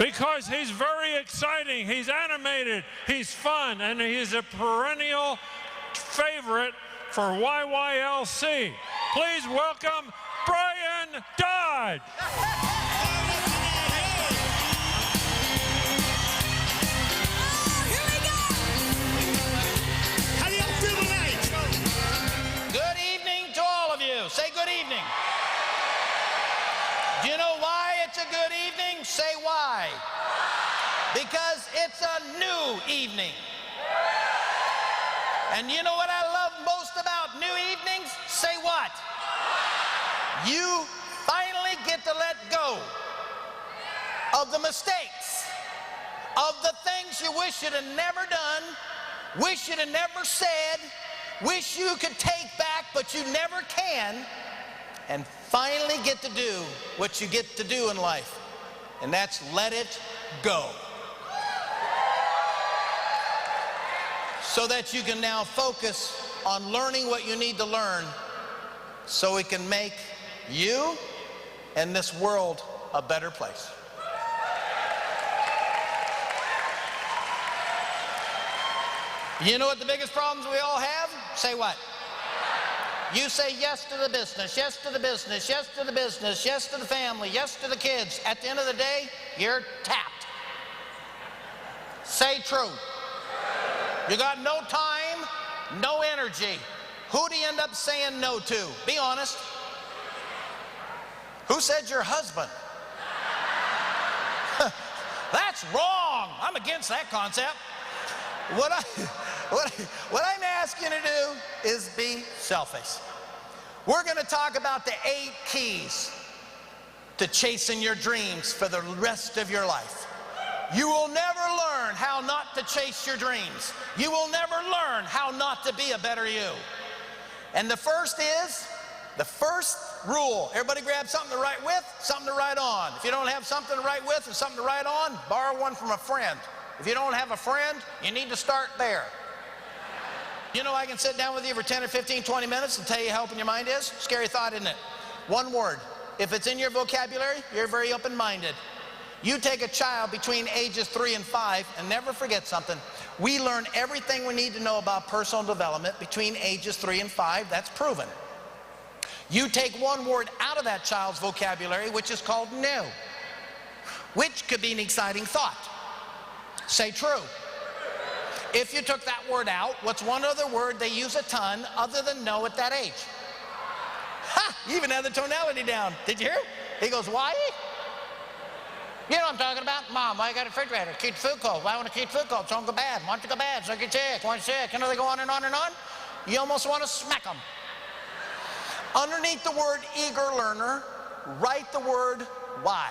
Because he's very exciting, he's animated, he's fun, and he's a perennial favorite for YYLC. Please welcome Bryan Dodge. Say good evening. Do you know why it's a good evening? Say why. Because it's a new evening. And you know what I love most about new evenings? Say what? You finally get to let go of the mistakes, of the things you wish you'd have never done, wish you'd have never said, wish you could take back, but you never can, and finally get to do what you get to do in life, and that's let it go. So that you can now focus on learning what you need to learn so it can make you and this world a better place. You know what the biggest problems we all have? Say what? You say yes to the business, yes to the business, yes to the business, yes to the family, yes to the kids. At the end of the day, you're tapped. Say true. You got no time, no energy. Who do you end up saying no to? Be honest. Who said your husband? That's wrong. I'm against that concept. What I'm asking you to do is be selfish. We're going to talk about the 8 keys to chasing your dreams for the rest of your life. You will never learn how not to chase your dreams. You will never learn how not to be a better you. And the first rule, everybody grab something to write with, something to write on. If you don't have something to write with and something to write on, borrow one from a friend. If you don't have a friend, you need to start there. You know, I can sit down with you for 10 or 15, 20 minutes and tell you how open your mind is. Scary thought, isn't it? One word. If it's in your vocabulary, you're very open-minded. You take a child between ages 3 and 5 and never forget something. We learn everything we need to know about personal development between ages 3 and 5. That's proven. You take one word out of that child's vocabulary, which is called new, which could be an exciting thought. Say true. If you took that word out, what's one other word they use a ton other than no at that age? Ha! You even had the tonality down. Did you hear? He goes, why? You know what I'm talking about? Mom, why you got a refrigerator? Keep food cold. Why want to keep food cold? Don't go bad. Want to go bad? So get sick. Want sick. You know, they go on and on and on. You almost want to smack them. Underneath the word eager learner, write the word why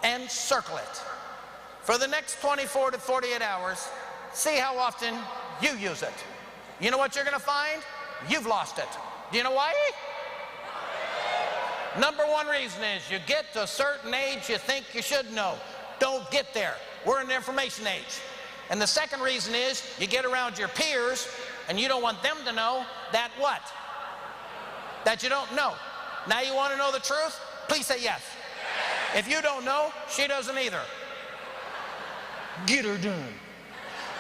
and circle it. For the next 24 to 48 hours, see how often you use it. You know what you're going to find? You've lost it. Do you know why? Number one reason is you get to a certain age you think you should know. Don't get there. We're in the information age. And the second reason is you get around your peers and you don't want them to know that what? That you don't know. Now you want to know the truth? Please say yes. If you don't know, she doesn't either. Get her done.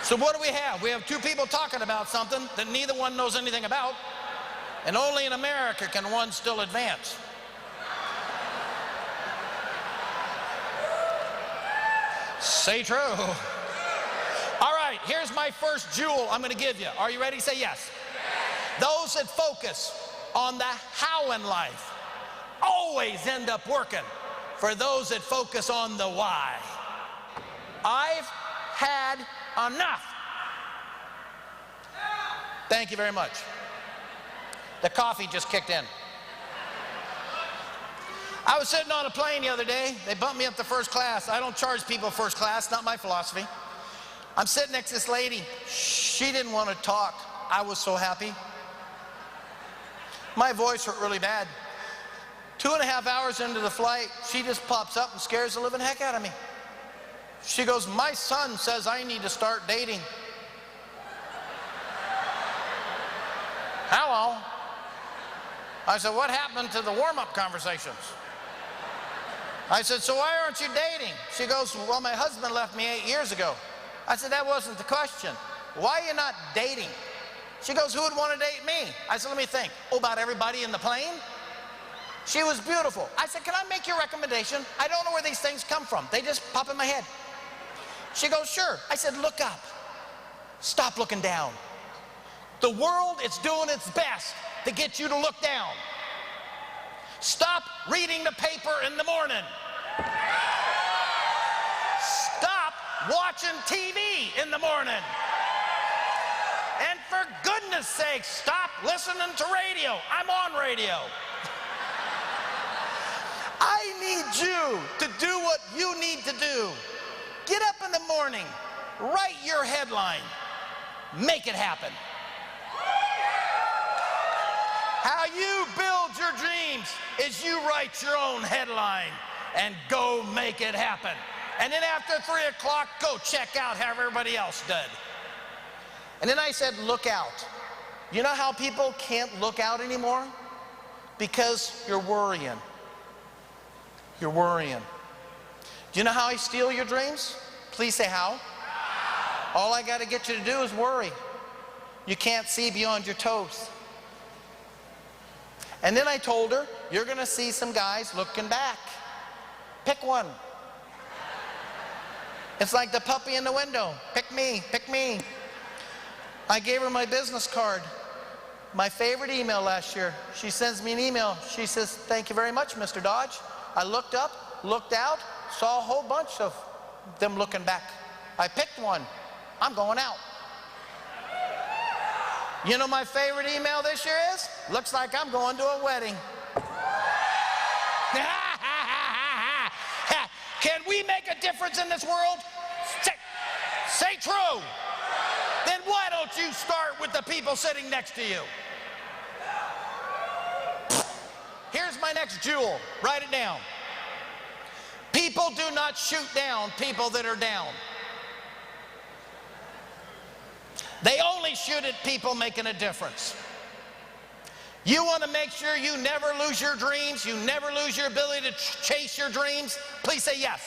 So what do we have? We have 2 people talking about something that neither one knows anything about, and only in America can one still advance. Say true. All right, here's my first jewel I'm going to give you. Are you ready? Say yes. Those that focus on the how in life always end up working for those that focus on the why. I've had enough. Thank you very much. The coffee just kicked in. I was sitting on a plane the other day. They bumped me up to first class. I don't charge people first class, not my philosophy. I'm sitting next to this lady. She didn't want to talk. I was so happy. My voice hurt really bad. 2.5 hours into the flight, she just pops up and scares the living heck out of me. She goes, my son says I need to start dating. Hello? I said, what happened to the warm-up conversations? I said, so why aren't you dating? She goes, well, my husband left me 8 years ago. I said, that wasn't the question. Why are you not dating? She goes, who would want to date me? I said, let me think. Oh, about everybody in the plane? She was beautiful. I said, can I make your recommendation? I don't know where these things come from. They just pop in my head. She goes, sure. I said, look up. Stop looking down. The world is doing its best to get you to look down. Stop reading the paper in the morning. Stop watching TV in the morning. And for goodness sake, stop listening to radio. I'm on radio. I need you to do what you need to do. Get up in the morning, write your headline, make it happen. How you build your dreams is you write your own headline and go make it happen. And then after 3 o'clock, go check out how everybody else did. And then I said, look out. You know how people can't look out anymore? Because you're worrying. You're worrying. Do you know how I steal your dreams? Please say how. All I got to get you to do is worry. You can't see beyond your toes. And then I told her, you're going to see some guys looking back. Pick one. It's like the puppy in the window. Pick me, pick me. I gave her my business card. My favorite email last year. She sends me an email. She says, thank you very much, Mr. Dodge. I looked up, looked out, saw a whole bunch of them looking back. I picked one. I'm going out. You know my favorite email this year is? Looks like I'm going to a wedding. Can we make a difference in this world? Say true. Then why don't you start with the people sitting next to you? Here's my next jewel. Write it down. People do not shoot down people that are down. They only shoot at people making a difference. You want to make sure you never lose your dreams, you never lose your ability to chase your dreams? Please say yes.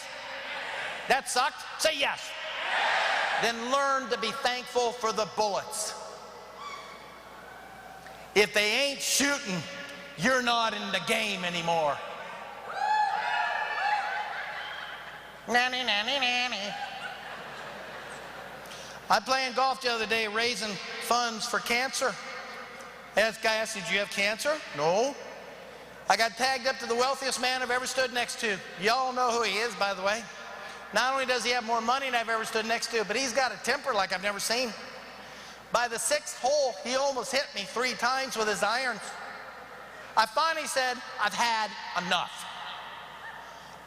That sucked? Say yes. Then learn to be thankful for the bullets. If they ain't shooting, you're not in the game anymore. Nanny, nanny, nanny. I playing golf the other day, raising funds for cancer. That guy asked, did you have cancer? No. I got tagged up to the wealthiest man I've ever stood next to. Y'all know who he is, by the way. Not only does he have more money than I've ever stood next to, but he's got a temper like I've never seen. By the 6th hole, he almost hit me 3 times with his irons. I finally said, I've had enough.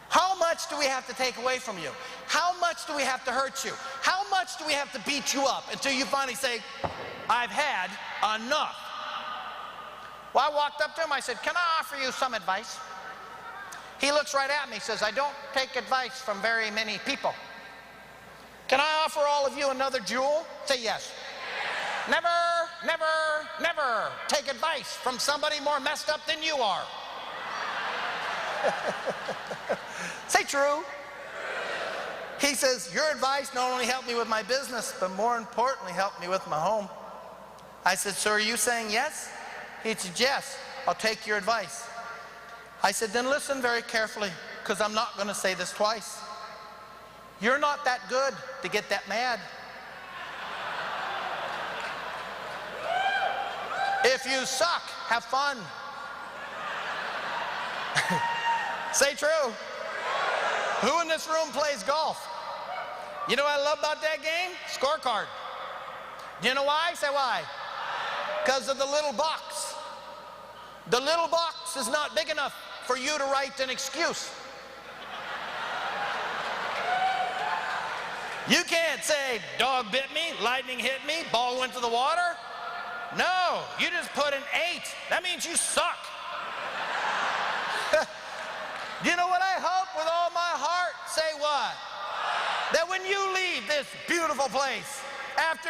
How much do we have to take away from you? How much do we have to hurt you? How much do we have to beat you up until you finally say, I've had enough? Well, I walked up to him, I said, can I offer you some advice? He looks right at me, says, I don't take advice from very many people. Can I offer all of you another jewel? Say yes. Never, never, never take advice from somebody more messed up than you are. Say true. He says, your advice not only helped me with my business, but more importantly, helped me with my home. I said, so are you saying yes? He said, yes, I'll take your advice. I said, then listen very carefully, because I'm not going to say this twice. You're not that good to get that mad. If you suck, have fun. Say true. Who in this room plays golf? You know what I love about that game? Scorecard. Do you know why? Say why. Because of the little box. The little box is not big enough for you to write an excuse. You can't say, dog bit me, lightning hit me, ball went to the water. No, you just put an 8. That means you suck. You know what I hope with all my heart? Say what? That when you leave this beautiful place, after